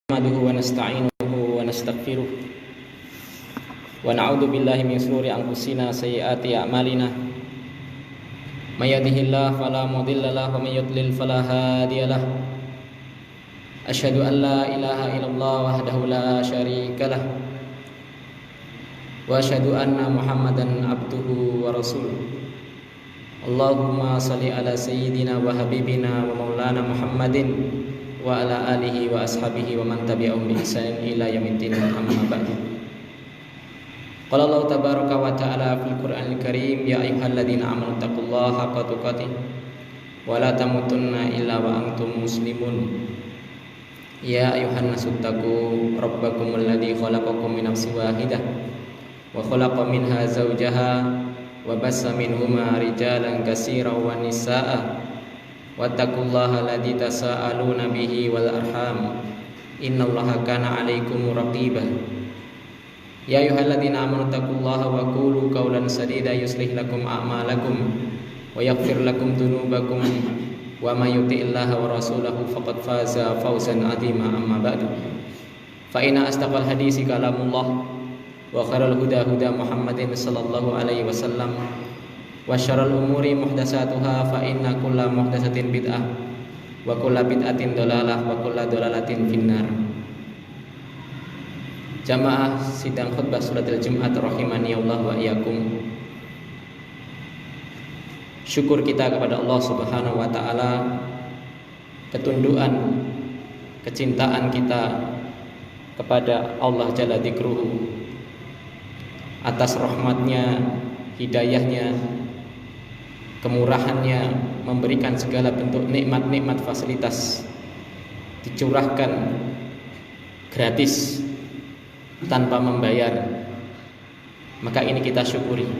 نحمده ونستعينه ونستغفره ونعوذ بالله من شرور أنفسنا وسيئات أعمالنا من يهده الله فلا مضل له ومن يضلل فلا هادي له أشهد أن لا إله إلا الله وحده لا شريك له وأشهد أن محمدا عبده ورسوله اللهم صل على سيدنا وحبيبنا ومولانا محمد wa ala alihi wa ashabihi wa man tabi'ahum bi ihsan ila yaumiddin amma ba'du. Qala Allah tabaraka wa ta'ala fil Qur'anil Karim ya ayyuhalladzina amanu taqullaha haqqa tuqatih wa la tamutunna illa wa antum muslimun. Ya ayyuhan nasu taqu rabbakumul ladzi khalaqakum min nafsin wahidah wa khalaqa minha zawjaha wa bassa minhuma rijalan katsiran wa nisaa'a wattaqullaha alladzi tasaaluna bihi wal arham innallaha kana 'alaikum raqiba. Ya ayyuhalladzina amanu taqullaha wa qulu qawlan sadida yuslih lakum a'malakum wa yaghfir lakum dzunubakum wa may yuti'illaha wa rasulahu faqad faza fawzan 'azima amma ba'du. Fa inna asdaqal hadisi kalamullah wa khairal huda huda Muhammadin sallallahu alaihi wasallam wa syarrul umuri muhdatsatuha fa inna kulla muhdatsatin bid'ah wa kulla bid'atin dhalalah wa kulla dhalalatin finnar. Jamaah sidang khutbah salatul Jumat rahimani Allah wa iyyakum. Syukur kita kepada Allah Subhanahu wa taala, ketundukan, kecintaan kita kepada Allah Jalla Dzikruhu atas rahmatnya, hidayahnya, kemurahannya, memberikan segala bentuk nikmat-nikmat fasilitas dicurahkan gratis tanpa membayar. Maka ini kita syukuri.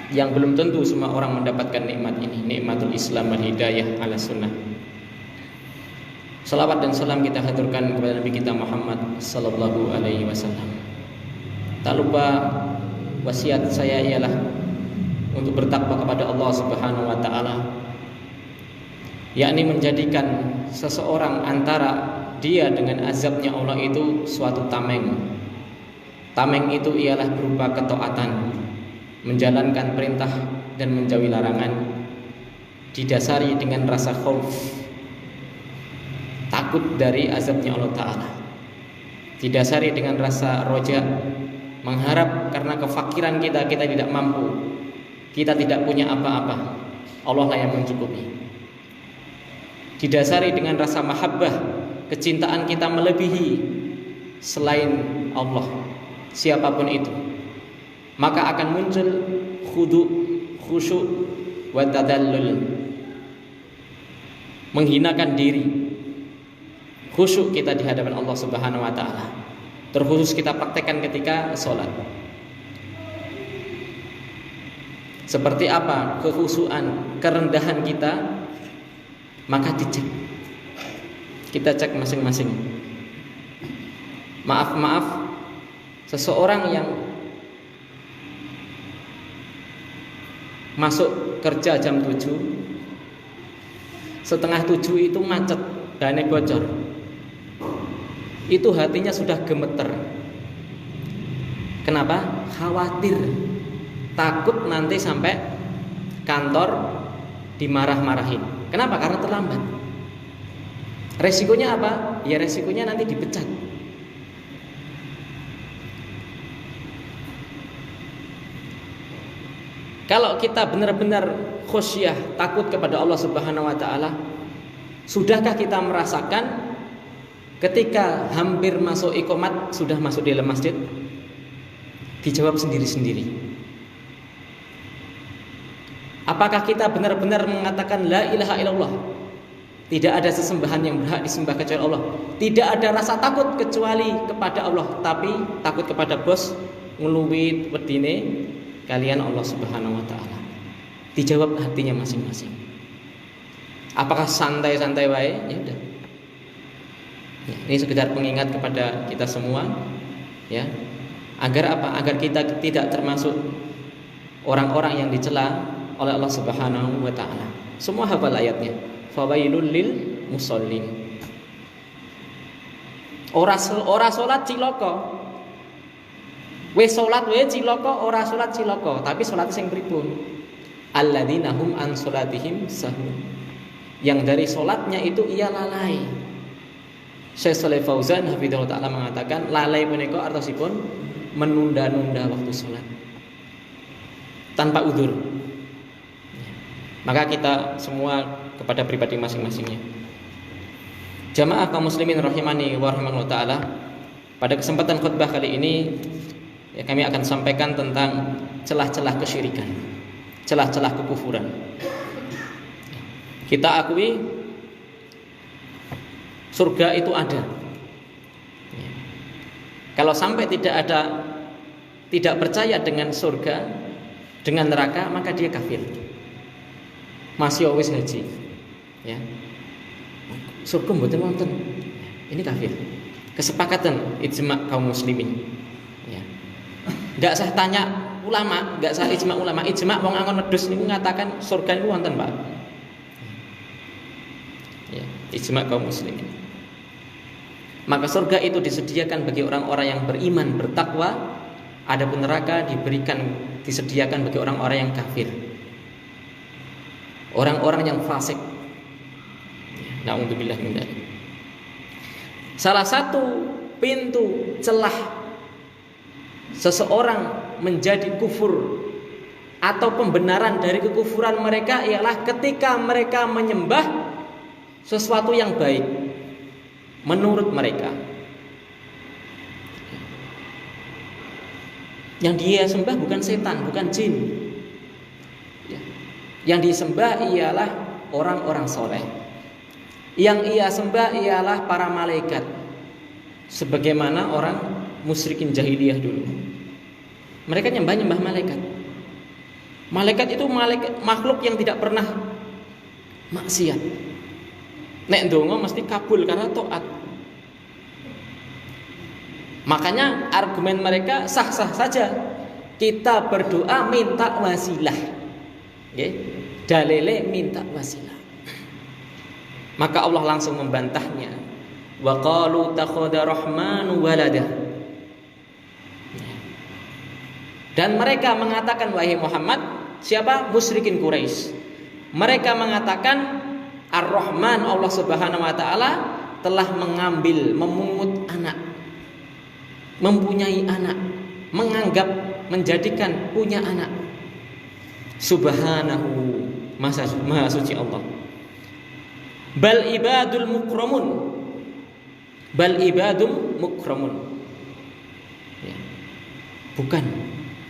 Yang belum tentu semua orang mendapatkan nikmat ini, nikmatul Islam wal hidayah ala sunnah. Salawat dan salam kita haturkan kepada Nabi kita Muhammad sallallahu alaihi wasallam. Tak lupa wasiat saya ialah untuk bertakwa kepada Allah Subhanahu wa taala, yakni menjadikan seseorang antara dia dengan azabnya Allah itu suatu tameng. Tameng itu ialah berupa ketaatan, menjalankan perintah dan menjauhi larangan, didasari dengan rasa khauf, takut dari azabnya Allah taala, didasari dengan rasa roja, mengharap karena kefakiran kita tidak mampu, kita tidak punya apa-apa, Allah lah yang mencukupi. Didasari dengan rasa mahabbah, kecintaan kita melebihi selain Allah, siapapun itu, maka akan muncul khudu, khusyuk, wa tadallul, menghinakan diri, khusyuk kita di hadapan Allah Subhanahu wa taala. Terkhusus kita praktekkan ketika sholat. Seperti apa kekhusyuan, kerendahan kita, maka dicek. Kita cek masing-masing. Maaf, seseorang yang masuk kerja jam 7, setengah 7 itu macet, dane bocor, itu hatinya sudah gemeter. Kenapa? Khawatir, takut nanti sampai kantor dimarah-marahin. Kenapa? Karena terlambat. Resikonya apa? Ya resikonya nanti dipecat. Kalau kita benar-benar khusyah, takut kepada Allah Subhanahu wa taala, sudahkah kita merasakan ketika hampir masuk iqomat, sudah masuk di dalam masjid? Dijawab sendiri-sendiri. Apakah kita benar-benar mengatakan la ilaha illallah, tidak ada sesembahan yang berhak disembah kecuali Allah, tidak ada rasa takut kecuali kepada Allah, tapi takut kepada bos, ngeluwit wedine kalian Allah Subhanahu wa taala? Dijawab hatinya masing-masing. Apakah santai-santai wae? Ya udah. Ya, ini sekedar pengingat kepada kita semua, ya. Agar apa? Agar kita tidak termasuk orang-orang yang dicela oleh Allah Subhanahu wa taala. Semua hafal ayatnya. Fawailul lil musallin. Ora salat cilaka. Wis salat wae cilaka, ora salat cilaka, tapi salat sing pripun? Alladzina hum an salatihim sahun. Yang dari salatnya itu ia lalai. Syekh Shalih Fauzan hafizahullah taala mengatakan lalai menika artosipun menunda-nunda waktu salat tanpa udzur. Maka kita semua kepada pribadi masing-masingnya. Jamaah kaum muslimin rahimani wa rahimakumullah taala, pada kesempatan khutbah kali ini ya, kami akan sampaikan tentang celah-celah kesyirikan, celah-celah kekufuran. Kita akui surga itu ada. Kalau sampai tidak percaya dengan surga, dengan neraka, maka dia kafir. Masih wis haji. Ya. Surga mboten wonten. Ini kafir. Kesepakatan ijma kaum muslimin. Ya. Enggak usah tanya ulama, enggak usah ijma ulama. Ijma wong angon wedhus niku ngatakan surga niku wonten, Pak. Ya, ijma kaum muslimin. Maka surga itu disediakan bagi orang-orang yang beriman, bertakwa. Adapun neraka disediakan bagi orang-orang yang kafir. Orang-orang yang fasik. Na'udzubillah min dzalik. Salah satu pintu celah seseorang menjadi kufur atau pembenaran dari kekufuran mereka ialah ketika mereka menyembah sesuatu yang baik menurut mereka. Yang dia sembah bukan setan, bukan jin. Yang disembah ialah orang-orang soleh. Yang ia sembah ialah para malaikat, sebagaimana orang musyrikin jahiliyah dulu. Mereka nyembah malaikat. Malaikat itu makhluk yang tidak pernah maksiat. Nek ndonga mesti kabul karena taat. Makanya argumen mereka sah-sah saja. Kita berdoa minta wasilah. Okay? Dalile minta wasilah. Maka Allah langsung membantahnya. Wa qalu takhadha rahmanu walada. Dan mereka mengatakan, wahai Muhammad, siapa? Musyrikin Quraisy. Mereka mengatakan Ar-Rahman, Allah Subhanahu wa taala telah memungut anak. Mempunyai anak, menjadikan punya anak. Subhanahu, maha suci Allah. Bal ibadul mukramun. Bal ibadum mukramun. Ya. Bukan.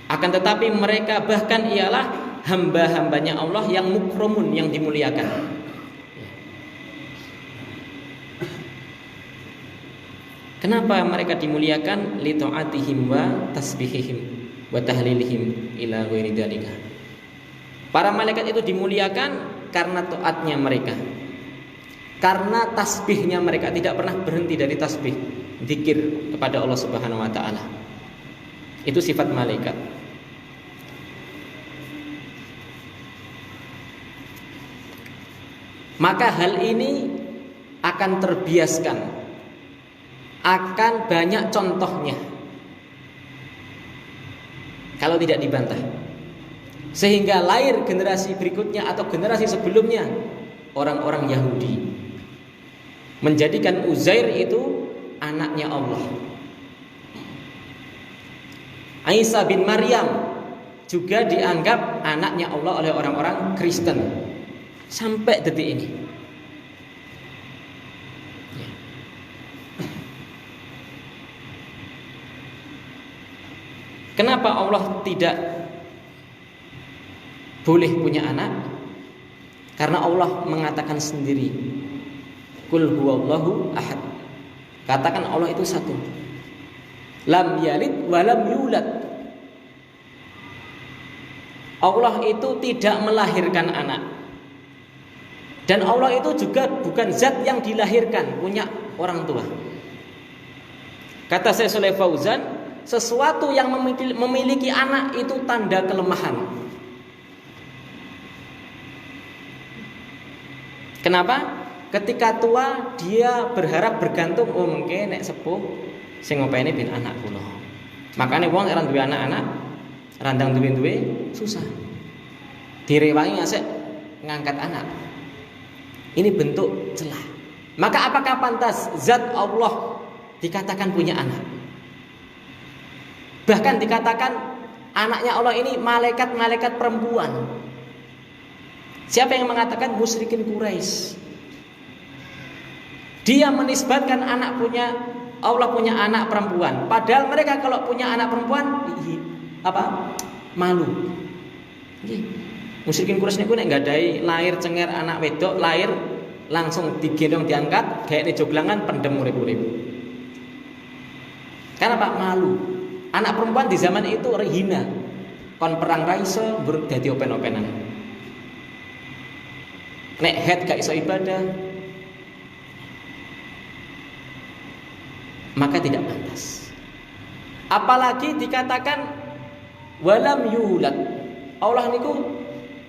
Akan tetapi mereka bahkan ialah hamba-hambanya Allah yang mukramun, yang dimuliakan. Ya. Kenapa mereka dimuliakan? Li ta'atihim wa tasbihihim wa tahlilihim ila ghairi dzalika. Para malaikat itu dimuliakan karena taatnya mereka. Karena tasbihnya mereka, tidak pernah berhenti dari tasbih, zikir kepada Allah Subhanahu wa taala. Itu sifat malaikat. Maka hal ini akan terbiaskan, akan banyak contohnya kalau tidak dibantah. Sehingga lahir generasi berikutnya atau generasi sebelumnya, orang-orang Yahudi menjadikan Uzair itu anaknya Allah. Isa bin Maryam juga dianggap anaknya Allah oleh orang-orang Kristen sampai detik ini. Kenapa Allah tidak boleh punya anak? Karena Allah mengatakan sendiri, Qul huwallahu ahad. Katakan Allah itu satu. Lam yalid wa lam yulad. Allah itu tidak melahirkan anak. Dan Allah itu juga bukan zat yang dilahirkan, punya orang tua. Kata Syekh Shalih Fauzan, sesuatu yang memiliki anak itu tanda kelemahan. Kenapa? ketika tua dia berharap bergantung, oh mungkin nek sepuh sing ngopeni ben anak kula. Makane wong ora duwe anak-anak, randang duwe-duwe susah. Direwangi ngasih ngangkat anak. Ini bentuk celah. Maka apakah pantas zat Allah dikatakan punya anak? Bahkan dikatakan anaknya Allah ini malaikat-malaikat perempuan. Siapa yang mengatakan? Musyrikin Quraisy. Dia menisbatkan Allah punya anak perempuan. Padahal mereka kalau punya anak perempuan malu. Musyrikin Quraisy niku nek nggadahi lahir cenger anak wedok, lahir langsung digendong diangkat gaene joglangan pendem urip-urip. Karena malu. Anak perempuan di zaman itu hina. Kon perang ra iso dadi open-openan. Nek head gak iso ibadah, maka tidak pantas. Apalagi dikatakan walam yulad. Allah niku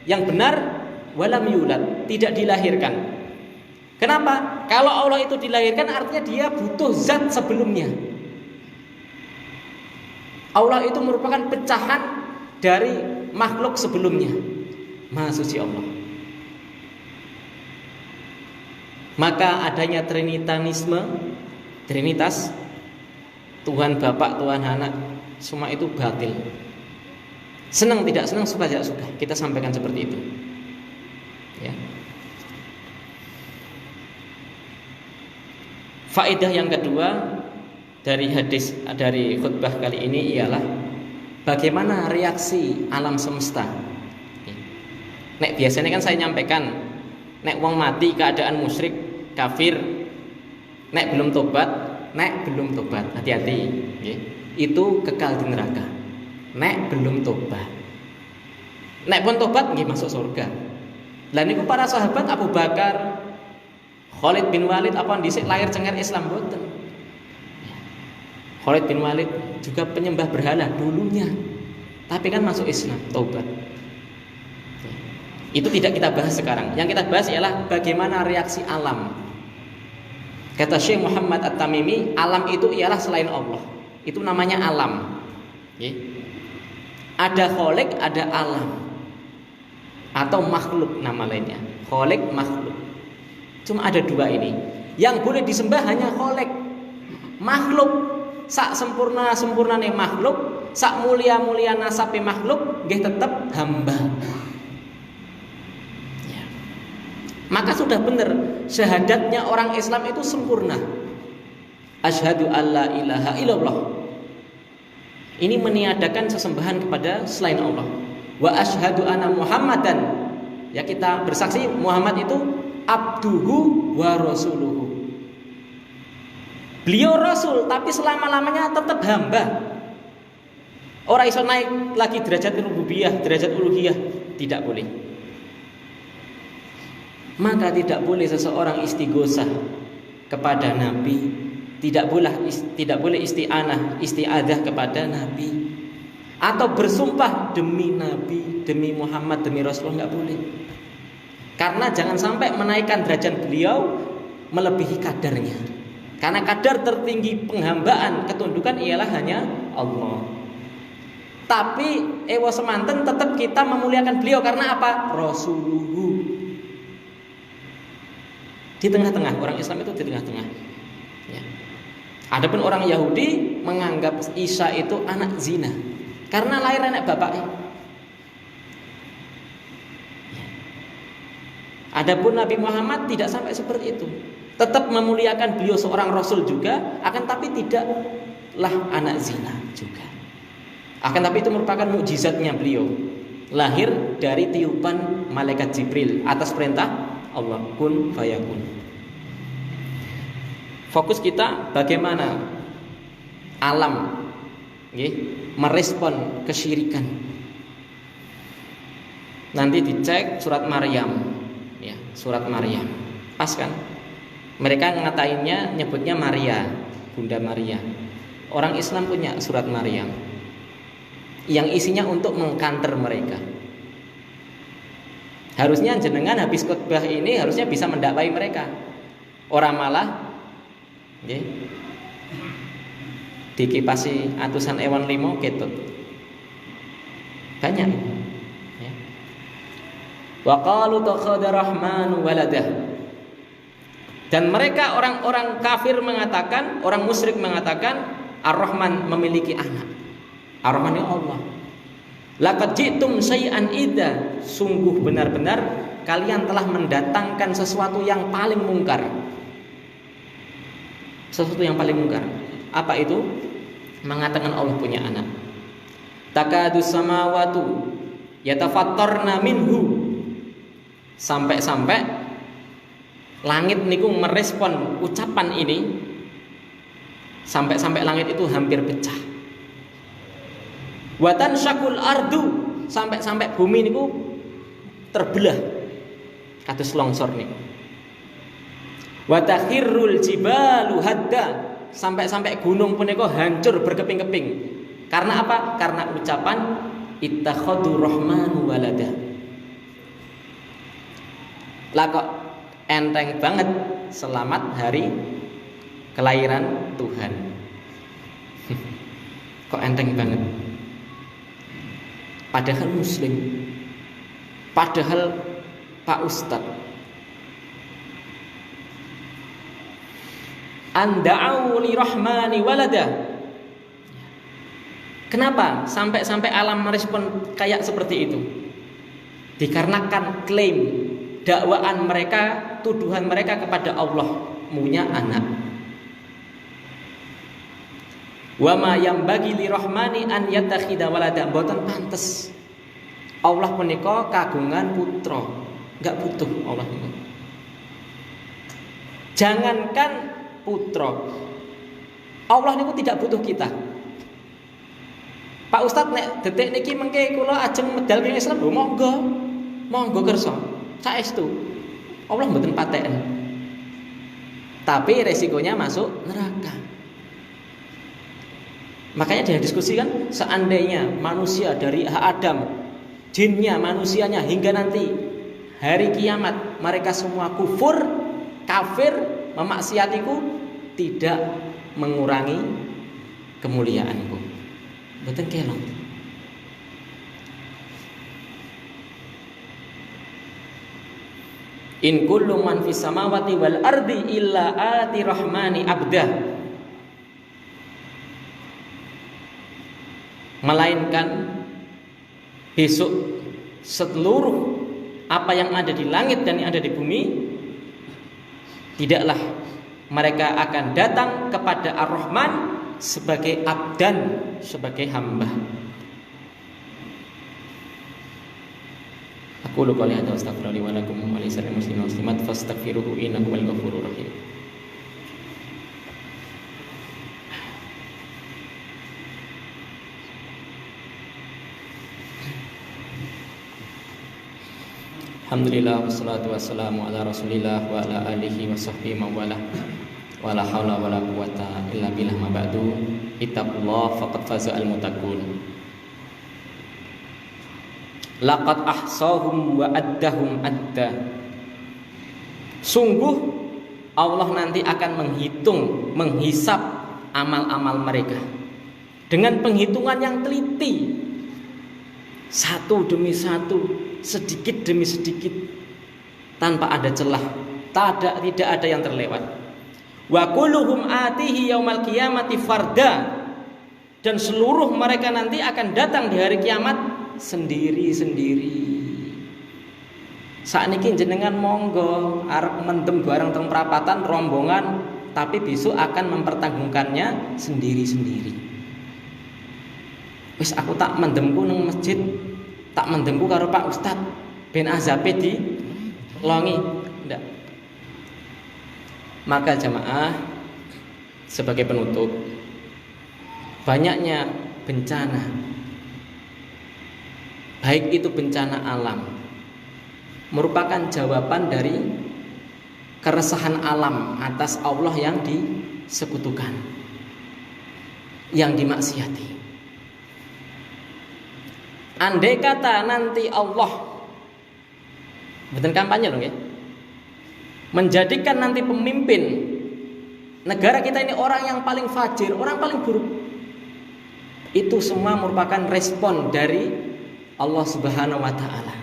yang benar walam yulad, tidak dilahirkan. Kenapa? Kalau Allah itu dilahirkan artinya dia butuh zat sebelumnya. Allah itu merupakan pecahan dari makhluk sebelumnya. Maha suci Allah. Maka adanya Trinitas, Tuhan Bapa, Tuhan Anak, semua itu batil. Senang tidak senang, suka tidak suka, kita sampaikan seperti itu. Ya. Faedah yang kedua dari khutbah kali ini ialah bagaimana reaksi alam semesta. Nek biasanya kan saya nyampaikan, nek wong mati keadaan musyrik, kafir, nek belum tobat, hati-hati, itu kekal di neraka. Nek belum tobat, nek pun tobat nggih masuk surga. Lah niku para sahabat Abu Bakar, Khalid bin Walid apa dhisik lahir cengar Islam boten. Khalid bin Walid juga penyembah berhala dulunya, tapi kan masuk Islam, taubat. Itu tidak kita bahas sekarang. Yang kita bahas ialah bagaimana reaksi alam. Kata Syekh Muhammad At-Tamimi, alam itu ialah selain Allah. Itu namanya alam. Ada khalik, ada alam. Atau makhluk nama lainnya. Khalik, makhluk. Cuma ada dua ini. Yang boleh disembah hanya khalik. Makhluk sak sempurnane makhluk, sak mulia nasabe makhluk nggih tetep hamba. Ya. Maka sudah benar syahadatnya orang Islam itu sempurna. Asyhadu alla ilaha illallah. Ini meniadakan sesembahan kepada selain Allah. Wa asyhadu anna Muhammadan. Ya, kita bersaksi Muhammad itu abduhu wa rasuluhu. Beliau Rasul, tapi selama-lamanya tetap hamba. Orang iso naik lagi derajat rububiyah, derajat uluhiyah, tidak boleh. Maka tidak boleh seseorang istighosah kepada Nabi, tidak boleh isti'adah kepada Nabi, atau bersumpah demi Nabi, demi Muhammad, demi Rasul, nggak boleh. Karena jangan sampai menaikkan derajat beliau melebihi kadarnya. Karena kadar tertinggi penghambaan, ketundukan ialah hanya Allah. Tapi ewa semanten tetap kita memuliakan beliau karena apa? Rasuluhu. Di tengah-tengah, orang Islam itu di tengah-tengah. Ya. Adapun orang Yahudi menganggap Isa itu anak zina karena lahir anak bapaknya. Ya. Adapun Nabi Muhammad tidak sampai seperti itu. Tetap memuliakan beliau seorang Rasul juga, akan tapi tidaklah anak zina juga. Akan tapi itu merupakan mukjizatnya beliau. Lahir dari tiupan malaikat Jibril atas perintah Allah, kun fayakun. Fokus kita bagaimana alam merespon kesyirikan. Nanti dicek surat Maryam, ya, surat Maryam. Pas kan? Mereka ngatainnya nyebutnya Maria, Bunda Maria. Orang Islam punya surat Maryam yang isinya untuk mengkanter mereka. Harusnya jenengan habis khutbah ini harusnya bisa mendakwai mereka. Ora malah nggih dikipasi atusan ewan limo ketut. Banyak ya. Wa qalu takhadha rahmanu waladah. Dan mereka orang-orang kafir mengatakan, orang musyrik mengatakan Ar-Rahman memiliki anak. Ar-Rahman itu Allah. Laqad ji'tum syai'an idza, sungguh benar-benar kalian telah mendatangkan sesuatu yang paling mungkar. Sesuatu yang paling mungkar. Apa itu? Mengatakan Allah punya anak. Takadus samawatu yatafattarna minhu. Sampai-sampai langit niku merespon ucapan ini, sampai-sampai langit itu hampir pecah. Watan syakul ardu, sampai-sampai bumi niku terbelah kados longsor niku. Watakhirul jibalu hadda, sampai-sampai gunung punika hancur berkeping-keping. Karena apa? Karena ucapan ittakhadhu rahmanu walada. Lah kok enteng banget selamat hari kelahiran Tuhan. Kok enteng banget? Padahal muslim, padahal Pak Ustadz anda'u li rahmani walada. Kenapa sampai alam merespon kayak seperti itu? Dikarenakan klaim dakwaan mereka, tuduhan mereka kepada Allah punya anak. Wa ma yambagi lirahmani an yattakhidha walada, mboten pantes. Allah punika kagungan putra, enggak butuh Allah niku. Jangankan putra, Allah niku tidak butuh kita. Pak Ustadz nek detik niki mengke kula ajeng medal ing Islam, monggo kersa. Saestu Allah mboten paten. Tapi resikonya masuk neraka. Makanya dia diskusikan, seandainya manusia dari Adam, jinnya, manusianya, hingga nanti hari kiamat mereka semua kufur, kafir, memaksiatiku, tidak mengurangi kemuliaanku. Mboten kelong. In kullu man fis samawati wal ardi illa ati rahmani abda. Melainkan besok seluruh apa yang ada di langit dan yang ada di bumi, tidaklah mereka akan datang kepada Ar-Rahman sebagai abdan, sebagai hamba. Aku lu qouli hadza astaghfirullahi wa lakum wa lisa'il muslimin muslimat fastaghfiruhu innahu wal ghafurur rahim. Alhamdulillah wassalatu wassalamu ala Rasulillah wa ala alihi wa sahbihi man wala. Wala haula wala quwata illa billah, ma ba'du. Ittaqullah faqad faza al muttaqun. Laqad ahsahum wa addahum adda. Sungguh Allah nanti akan menghitung, menghisap amal-amal mereka dengan penghitungan yang teliti, satu demi satu, sedikit demi sedikit, tanpa ada celah, tidak ada yang terlewat. Wa kulluhum atihi yaumal qiyamati farda. Dan seluruh mereka nanti akan datang di hari kiamat sendiri-sendiri. Sakniki jenengan monggo arep mendem bareng teng prapatan rombongan, tapi besok akan mempertanggungannya sendiri-sendiri. Wis aku tak mendemku nang masjid, tak mendemku karo Pak Ustadz ben azabe di longi. Ndak. Maka jamaah, sebagai penutup, banyaknya bencana, baik itu bencana alam, merupakan jawaban dari keresahan alam atas Allah yang disekutukan, yang dimaksiati. Andai kata nanti Allah, betul kampanye loh ya, menjadikan nanti pemimpin negara kita ini orang yang paling fajir, orang paling buruk. Itu semua merupakan respon dari Allah Subhanahu wa taala.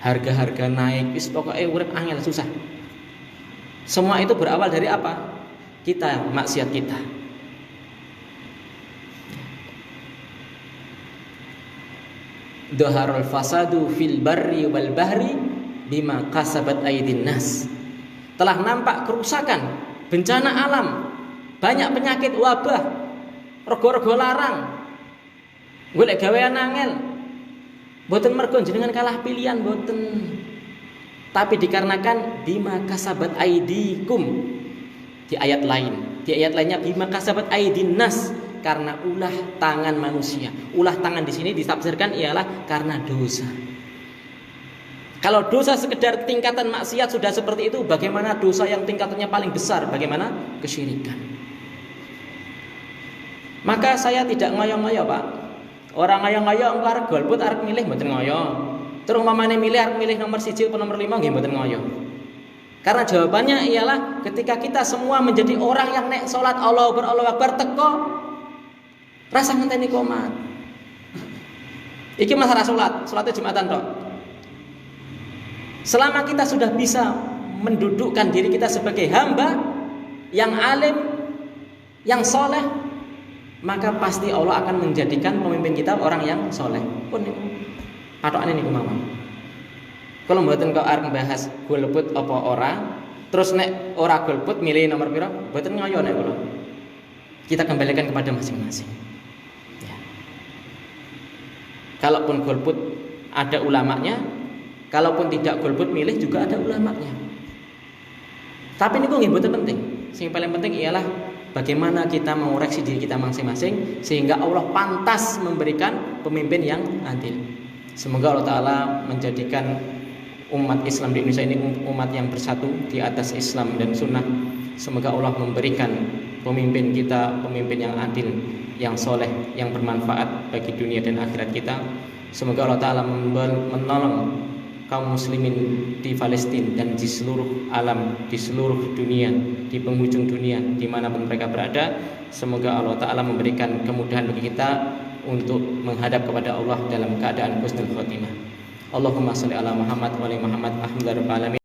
Harga-harga naik, pokoknya urip angel susah. Semua itu berawal dari apa? Kita, maksiat kita. Dhaharul fasadu fil barri wal bahri bima kasabat aydin nas. Telah nampak kerusakan, bencana alam, banyak penyakit wabah, rego-rego larang, golek gawean angel. Mboten mergo jenengan kalah pilihan, mboten. Tapi dikarenakan bima kasabat aydikum. Di ayat lainnya bima kasabat aydin nas, karena ulah tangan manusia. Ulah tangan di sini ditafsirkan ialah karena dosa. Kalau dosa sekedar tingkatan maksiat sudah seperti itu, bagaimana dosa yang tingkatannya paling besar? Bagaimana kesyirikan? Maka saya tidak ngoyo-ngoyo, Pak. Orang ngoyo-ngoyo engko arep golput arep milih mboten ngoyo. Terus umpamane milih arep milih nomor 1 atau nomor 5 nggih mboten ngoyo. Karena jawabannya ialah ketika kita semua menjadi orang yang nek salat Allahu Akbar teko rasa ngenteni qomat. Iki masalah salatnya Jumatan tok. Selama kita sudah bisa mendudukkan diri kita sebagai hamba yang alim, yang soleh, maka pasti Allah akan menjadikan pemimpin kita orang yang soleh. Pun patokane niku mawon. Kalau mboten kok arep bahas golput apa ora, terus nek ora golput milih nomor pira, mboten ngoyo nek kula. Kita kembalikan kepada masing-masing. Ya. Kalaupun golput ada ulamanya, kalaupun tidak golput milih juga ada ulamanya. Tapi niku nggih mboten penting. Sing paling penting ialah bagaimana kita mengoreksi diri kita masing-masing sehingga Allah pantas memberikan pemimpin yang adil. Semoga Allah Ta'ala menjadikan umat Islam di Indonesia ini umat yang bersatu di atas Islam dan Sunnah. Semoga Allah memberikan pemimpin kita pemimpin yang adil, yang soleh, yang bermanfaat bagi dunia dan akhirat kita. Semoga Allah Ta'ala menolong kaum muslimin di Palestina dan di seluruh alam, di seluruh dunia, di penghujung dunia dimanapun mereka berada. Semoga Allah Ta'ala memberikan kemudahan bagi kita untuk menghadap kepada Allah dalam keadaan husnul khotimah. Allahumma sholli ala Muhammad wa ali Muhammad. Alhamdulillahirabbil alamin.